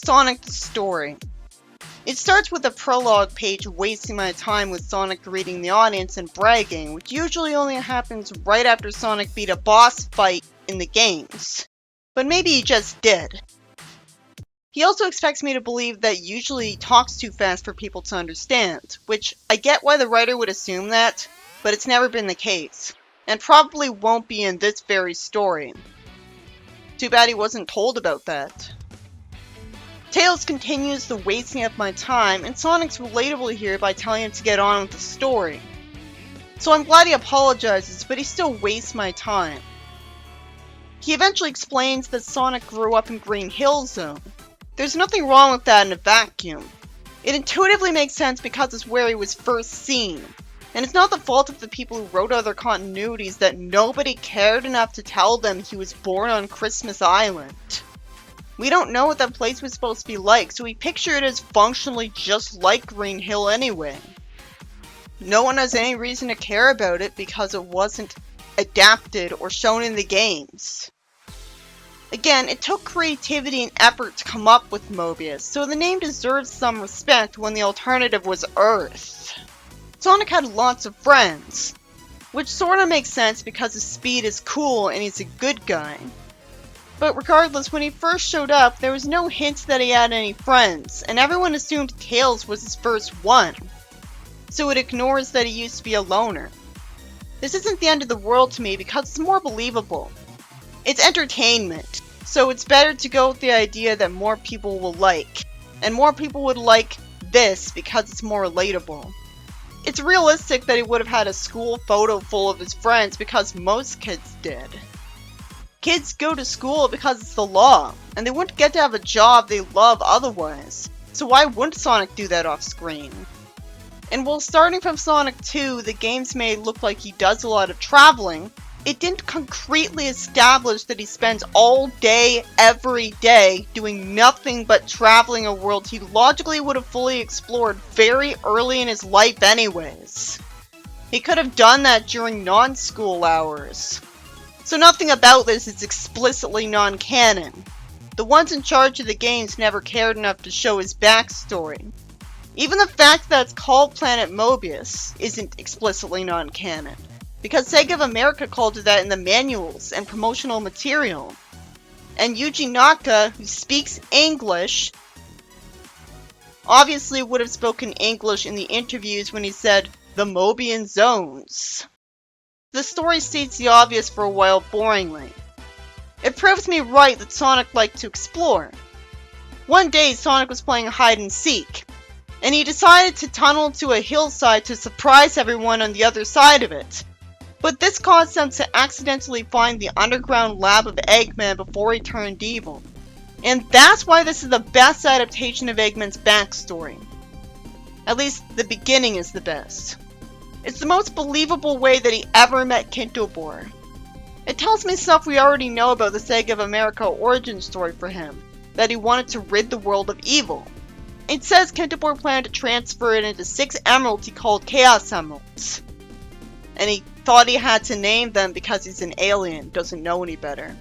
Sonic the Story. It starts with a prologue page wasting my time with Sonic greeting the audience and bragging, which usually only happens right after Sonic beat a boss fight in the games. But maybe he just did. He also expects me to believe that usually he talks too fast for people to understand, which I get why the writer would assume that, but it's never been the case, and probably won't be in this very story. Too bad he wasn't told about that. Tails continues the wasting of my time, and Sonic's relatable here by telling him to get on with the story. So I'm glad he apologizes, but he still wastes my time. He eventually explains that Sonic grew up in Green Hill Zone. There's nothing wrong with that in a vacuum. It intuitively makes sense because it's where he was first seen. And it's not the fault of the people who wrote other continuities that nobody cared enough to tell them he was born on Christmas Island. We don't know what that place was supposed to be like, so we picture it as functionally just like Green Hill anyway. No one has any reason to care about it because it wasn't adapted or shown in the games. Again, it took creativity and effort to come up with Mobius, so the name deserves some respect when the alternative was Earth. Sonic had lots of friends, which sorta makes sense because his speed is cool and he's a good guy. But regardless, when he first showed up, there was no hint that he had any friends, and everyone assumed Tails was his first one. So it ignores that he used to be a loner. This isn't the end of the world to me because it's more believable. It's entertainment, so it's better to go with the idea that more people will like, and more people would like this because it's more relatable. It's realistic that he would have had a school photo full of his friends because most kids did. Kids go to school because it's the law, and they wouldn't get to have a job they love otherwise, so why wouldn't Sonic do that off screen? And while starting from Sonic 2, the games may look like he does a lot of traveling, it didn't concretely establish that he spends all day, every day, doing nothing but traveling a world he logically would have fully explored very early in his life anyways. He could have done that during non-school hours. So nothing about this is explicitly non-canon. The ones in charge of the games never cared enough to show his backstory. Even the fact that it's called Planet Mobius isn't explicitly non-canon, because Sega of America called it that in the manuals and promotional material. And Yuji Naka, who speaks English, obviously would have spoken English in the interviews when he said, "the Mobian zones." The story states the obvious for a while boringly. It proves me right that Sonic liked to explore. One day Sonic was playing hide and seek, and he decided to tunnel to a hillside to surprise everyone on the other side of it. But this caused them to accidentally find the underground lab of Eggman before he turned evil. And that's why this is the best adaptation of Eggman's backstory. At least, the beginning is the best. It's the most believable way that he ever met Kintobor. It tells me stuff we already know about the Sega of America origin story for him, that he wanted to rid the world of evil. It says Kintobor planned to transfer it into 6 emeralds he called Chaos Emeralds. And he thought he had to name them because he's an alien, doesn't know any better.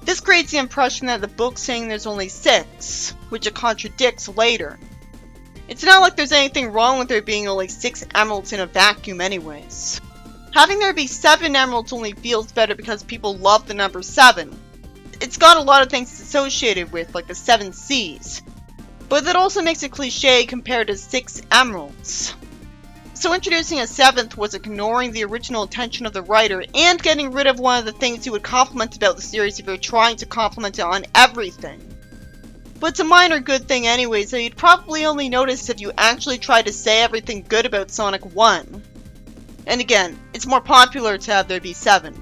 This creates the impression that the book's saying there's only 6, which it contradicts later. It's not like there's anything wrong with there being only 6 emeralds in a vacuum anyways. Having there be 7 emeralds only feels better because people love the number 7. It's got a lot of things associated with, like the 7 C's. But that also makes it cliche compared to 6 emeralds. So introducing a 7th was ignoring the original intention of the writer and getting rid of one of the things you would compliment about the series if you're trying to compliment it on everything. But it's a minor good thing anyway, so you'd probably only notice if you actually tried to say everything good about Sonic 1. And again, it's more popular to have there be 7.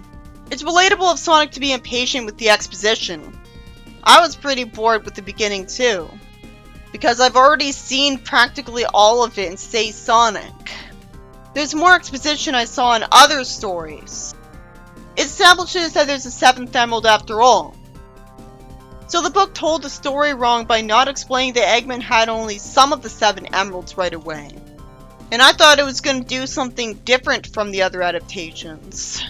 It's relatable of Sonic to be impatient with the exposition. I was pretty bored with the beginning too, because I've already seen practically all of it in Say Sonic. There's more exposition I saw in other stories. It establishes that there's a 7th emerald after all. So the book told the story wrong by not explaining that Eggman had only some of the 7 emeralds right away. And I thought it was going to do something different from the other adaptations.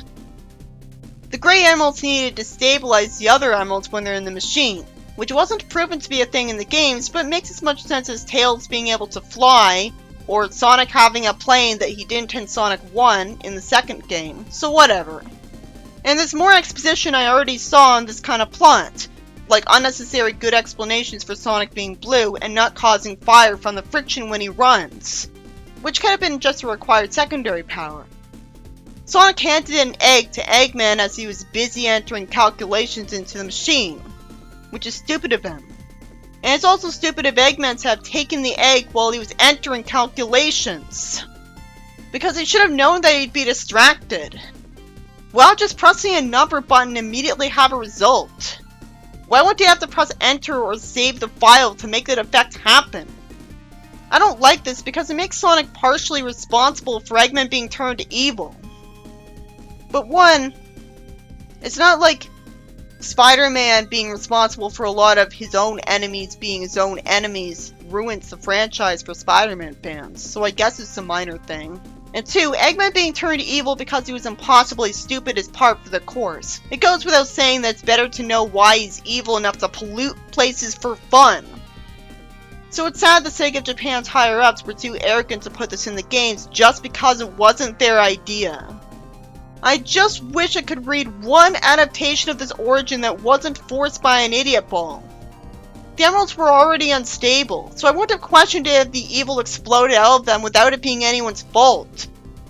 The gray emeralds needed to stabilize the other emeralds when they're in the machine. which wasn't proven to be a thing in the games, but makes as much sense as Tails being able to fly, or Sonic having a plane that he didn't in Sonic 1 in the second game, so whatever. And there's more exposition I already saw on this kind of plot, like unnecessary good explanations for Sonic being blue and not causing fire from the friction when he runs, which could have been just a required secondary power. Sonic handed an egg to Eggman as he was busy entering calculations into the machine, which is stupid of him. And it's also stupid of Eggman to have taken the egg while he was entering calculations, because he should have known that he'd be distracted. Well, just pressing a number button immediately have a result. Why would you have to press enter or save the file to make that effect happen? I don't like this because it makes Sonic partially responsible for Eggman being turned evil. But one, it's not like Spider-Man being responsible for a lot of his own enemies being his own enemies ruins the franchise for Spider-Man fans, so I guess it's a minor thing. And two, Eggman being turned evil because he was impossibly stupid is par for the course. It goes without saying that it's better to know why he's evil enough to pollute places for fun. So it's sad the Sega Japan's higher-ups were too arrogant to put this in the games just because it wasn't their idea. I just wish I could read one adaptation of this origin that wasn't forced by an idiot ball. The emeralds were already unstable, so I wouldn't have questioned it if the evil exploded out of them without it being anyone's fault.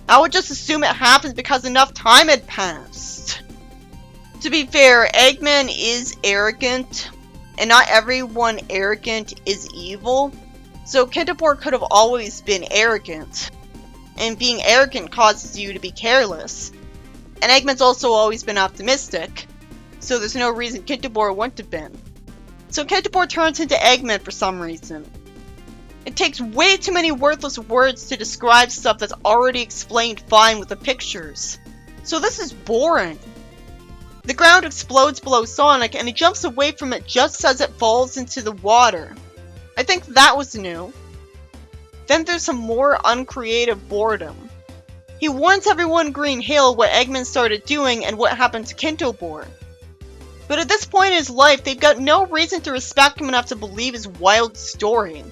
I would just assume it happened because enough time had passed. To be fair, Eggman is arrogant, and not everyone arrogant is evil, so Kintobor could have always been arrogant, and being arrogant causes you to be careless. And Eggman's also always been optimistic, so there's no reason Kintobor wouldn't have been. So Kintobor turns into Eggman for some reason. It takes way too many worthless words to describe stuff that's already explained fine with the pictures. So this is boring. The ground explodes below Sonic and he jumps away from it just as it falls into the water. I think that was new. Then there's some more uncreative boredom. He warns everyone in Green Hill what Eggman started doing and what happened to Kintobor. But at this point in his life, they've got no reason to respect him enough to believe his wild story.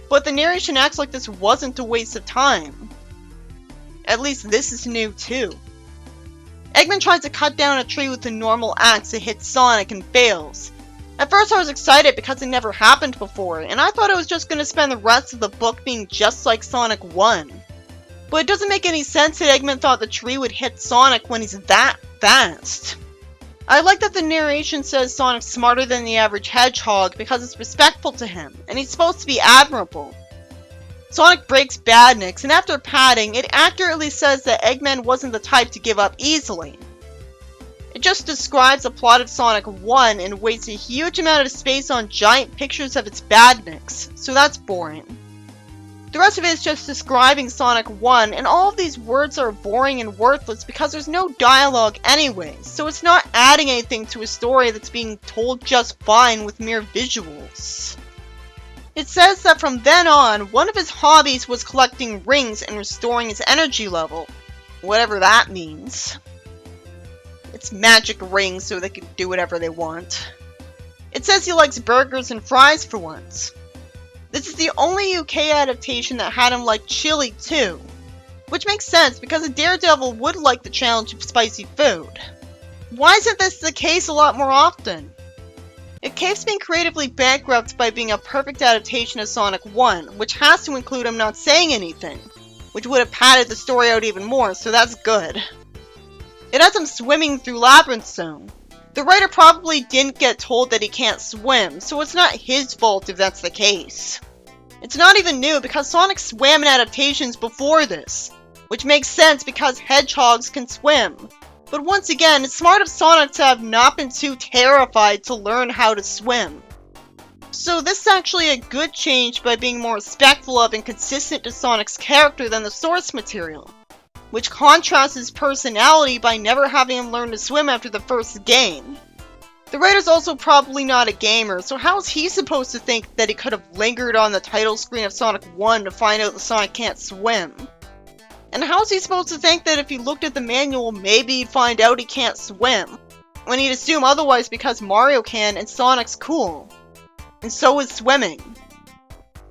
But the narration acts like this wasn't a waste of time. At least this is new too. Eggman tries to cut down a tree with a normal axe that hits Sonic and fails. At first I was excited because it never happened before, and I thought I was just going to spend the rest of the book being just like Sonic 1. But it doesn't make any sense that Eggman thought the tree would hit Sonic when he's that fast. I like that the narration says Sonic's smarter than the average hedgehog because it's respectful to him, and he's supposed to be admirable. Sonic breaks Badniks, and after padding, it accurately says that Eggman wasn't the type to give up easily. It just describes the plot of Sonic 1 and wastes a huge amount of space on giant pictures of its Badniks, so that's boring. The rest of it is just describing Sonic 1, and all of these words are boring and worthless because there's no dialogue anyway, so it's not adding anything to a story that's being told just fine with mere visuals. It says that from then on, one of his hobbies was collecting rings and restoring his energy level. Whatever that means. It's magic rings so they can do whatever they want. It says he likes burgers and fries for once. This is the only UK adaptation that had him like chili too. Which makes sense because a Daredevil would like the challenge of spicy food. Why isn't this the case a lot more often? It keeps being creatively bankrupt by being a perfect adaptation of Sonic 1, which has to include him not saying anything, which would have padded the story out even more, so that's good. It has him swimming through Labyrinth Zone. The writer probably didn't get told that he can't swim, so it's not his fault if that's the case. It's not even new because Sonic swam in adaptations before this, which makes sense because hedgehogs can swim. But once again, it's smart of Sonic to have not been too terrified to learn how to swim. So this is actually a good change by being more respectful of and consistent to Sonic's character than the source material, which contrasts his personality by never having him learn to swim after the first game. The writer's also probably not a gamer, so how is he supposed to think that he could have lingered on the title screen of Sonic 1 to find out that Sonic can't swim? And how is he supposed to think that if he looked at the manual, maybe he'd find out he can't swim? when he'd assume otherwise because Mario can and Sonic's cool. And so is swimming.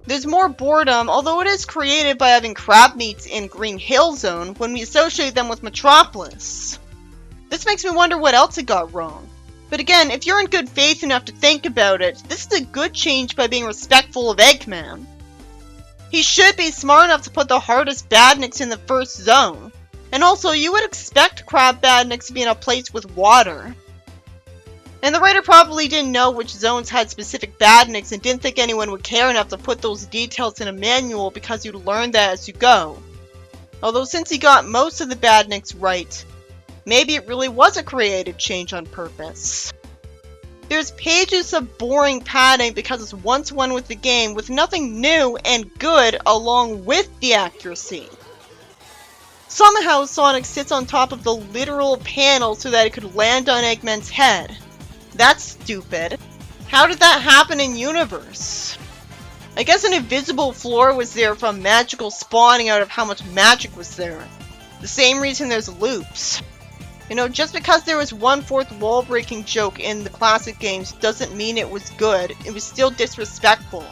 There's more boredom, although it is created by having crab meats in Green Hill Zone when we associate them with Metropolis. This makes me wonder what else it got wrong. But again, if you're in good faith enough to think about it, this is a good change by being respectful of Eggman. He should be smart enough to put the hardest badniks in the first zone. And also, you would expect crab badniks to be in a place with water. And the writer probably didn't know which zones had specific badniks and didn't think anyone would care enough to put those details in a manual because you'd learn that as you go. Although since he got most of the badniks right, maybe it really was a creative change on purpose. There's pages of boring padding because it's one-to-one with the game with nothing new and good along with the accuracy. Somehow Sonic sits on top of the literal panel so that it could land on Eggman's head. That's stupid. How did that happen in universe? I guess an invisible floor was there from magical spawning out of how much magic was there. The same reason there's loops. You know, just because there was one fourth wall breaking joke in the classic games doesn't mean it was good. It was still disrespectful.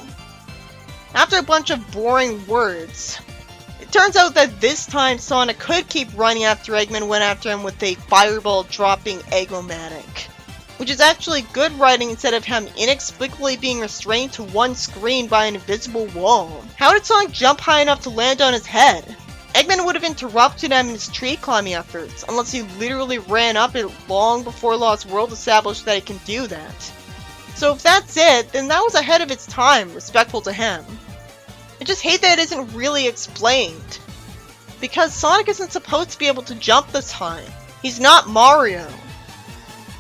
After a bunch of boring words, it turns out that this time Sonic could keep running after Eggman and went after him with a fireball dropping Egg-O-Matic. Which is actually good writing instead of him inexplicably being restrained to one screen by an invisible wall. How did Sonic jump high enough to land on his head? Eggman would have interrupted him in his tree climbing efforts, unless he literally ran up it long before Lost World established that he can do that. So if that's it, then that was ahead of its time, respectful to him. I just hate that it isn't really explained. Because Sonic isn't supposed to be able to jump this high. He's not Mario.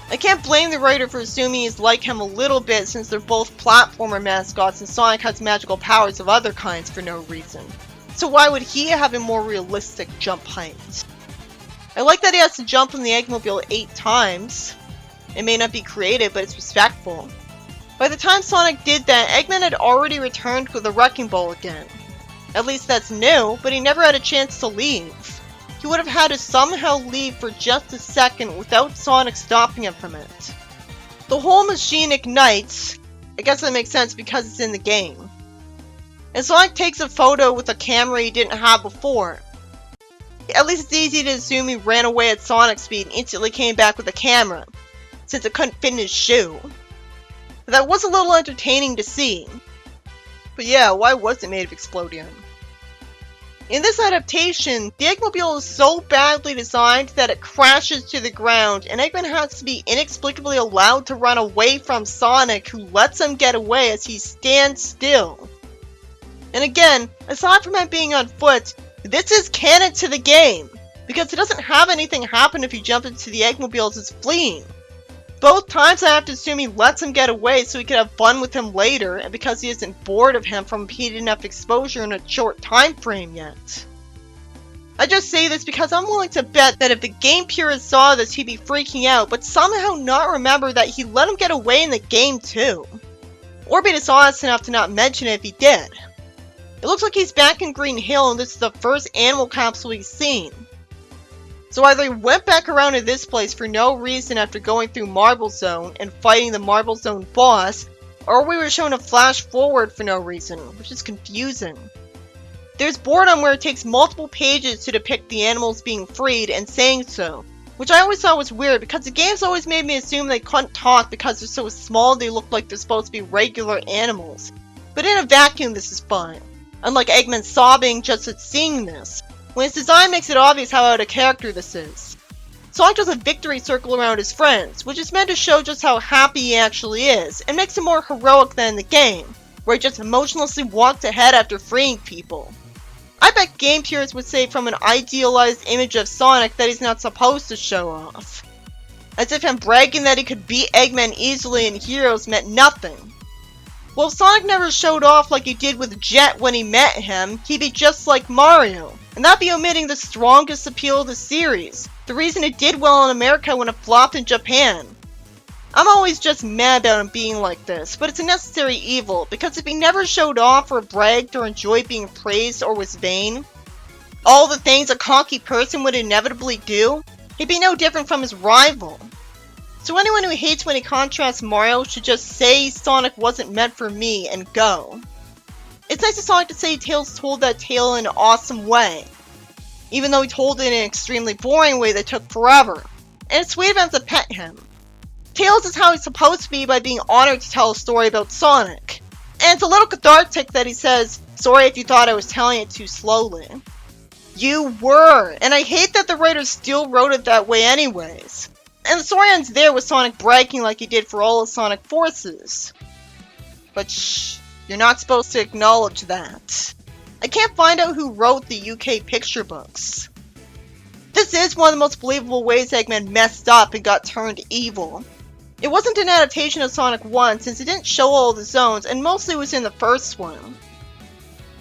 I can't blame the writer for assuming he's like him a little bit since they're both platformer mascots and Sonic has magical powers of other kinds for no reason. So why would he have a more realistic jump height? I like that he has to jump from the Eggmobile 8 times. It may not be creative, but it's respectful. By the time Sonic did that, Eggman had already returned with a wrecking ball again. At least that's new, but he never had a chance to leave. He would have had to somehow leave for just a second without Sonic stopping him from it. The whole machine ignites. I guess that makes sense because it's in the game. And Sonic takes a photo with a camera he didn't have before. At least it's easy to assume he ran away at Sonic speed and instantly came back with a camera, since it couldn't fit in his shoe. But that was a little entertaining to see. But yeah, why was it made of explodium? In this adaptation, the Eggmobile is so badly designed that it crashes to the ground, and Eggman has to be inexplicably allowed to run away from Sonic, who lets him get away as he stands still. And again, aside from him being on foot, this is canon to the game, because it doesn't have anything happen if you jump into the Eggmobile as it's fleeing. Both times I have to assume he lets him get away so he can have fun with him later, and because he isn't bored of him from repeated enough exposure in a short time frame yet. I just say this because I'm willing to bet that if the game purist saw this, he'd be freaking out, but somehow not remember that he let him get away in the game too. Or be dishonest enough to not mention it if he did. It looks like he's back in Green Hill and this is the first animal capsule he's seen. So either he went back around to this place for no reason after going through Marble Zone and fighting the Marble Zone boss, or we were shown a flash forward for no reason, which is confusing. There's boredom where it takes multiple pages to depict the animals being freed and saying so, which I always thought was weird because the games always made me assume they couldn't talk because they're so small they look like they're supposed to be regular animals. But in a vacuum this is fine, unlike Eggman sobbing just at seeing this, when his design makes it obvious how out of character this is. Sonic does a victory circle around his friends, which is meant to show just how happy he actually is, and makes him more heroic than in the game, where he just emotionlessly walked ahead after freeing people. I bet game purists would say from an idealized image of Sonic that he's not supposed to show off. As if him bragging that he could beat Eggman easily in Heroes meant nothing. Well, if Sonic never showed off like he did with Jet when he met him, he'd be just like Mario. And that'd be omitting the strongest appeal of the series, the reason it did well in America when it flopped in Japan. I'm always just mad about him being like this, but it's a necessary evil, because if he never showed off or bragged or enjoyed being praised or was vain, all the things a cocky person would inevitably do, he'd be no different from his rival. So anyone who hates when he contrasts Mario should just say Sonic wasn't meant for me and go. It's nice of Sonic to say Tails told that tale in an awesome way, even though he told it in an extremely boring way that took forever. And it's sweet of him to pet him. Tails is how he's supposed to be by being honored to tell a story about Sonic. And it's a little cathartic that he says, "Sorry if you thought I was telling it too slowly." You were, and I hate that the writers still wrote it that way anyways. And the story ends there with Sonic bragging like he did for all of Sonic Forces. But shh, you're not supposed to acknowledge that. I can't find out who wrote the UK picture books. This is one of the most believable ways Eggman messed up and got turned evil. It wasn't an adaptation of Sonic 1 since it didn't show all the zones and mostly was in the first one.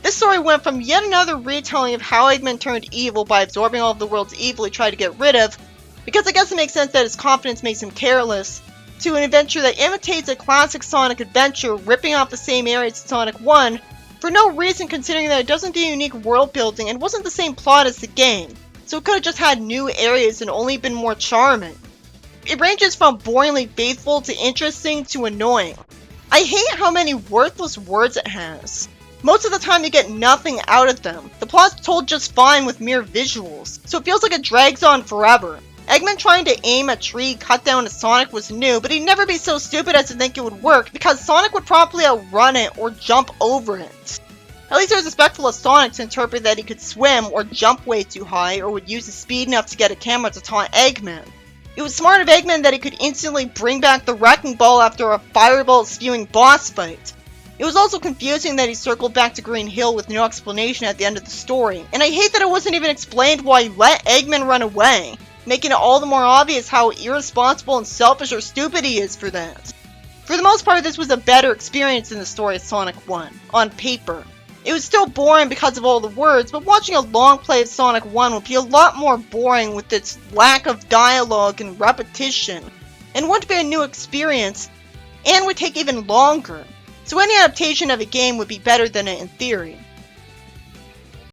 This story went from yet another retelling of how Eggman turned evil by absorbing all of the world's evil he tried to get rid of, because I guess it makes sense that his confidence makes him careless, to an adventure that imitates a classic Sonic adventure, ripping off the same areas as Sonic 1, for no reason considering that it doesn't do unique world building and wasn't the same plot as the game, so it could have just had new areas and only been more charming. It ranges from boringly faithful to interesting to annoying. I hate how many worthless words it has. Most of the time you get nothing out of them. The plot's told just fine with mere visuals, so it feels like it drags on forever. Eggman trying to aim a tree cut down to Sonic was new, but he'd never be so stupid as to think it would work, because Sonic would probably outrun it or jump over it. At least it was respectful of Sonic to interpret that he could swim or jump way too high, or would use his speed enough to get a camera to taunt Eggman. It was smart of Eggman that he could instantly bring back the Wrecking Ball after a fireball spewing boss fight. It was also confusing that he circled back to Green Hill with no explanation at the end of the story, and I hate that it wasn't even explained why he let Eggman run away, making it all the more obvious how irresponsible and selfish or stupid he is for that. For the most part, this was a better experience than the story of Sonic 1, on paper. It was still boring because of all the words, but watching a long play of Sonic 1 would be a lot more boring with its lack of dialogue and repetition, and wouldn't be a new experience, and would take even longer. So any adaptation of a game would be better than it in theory.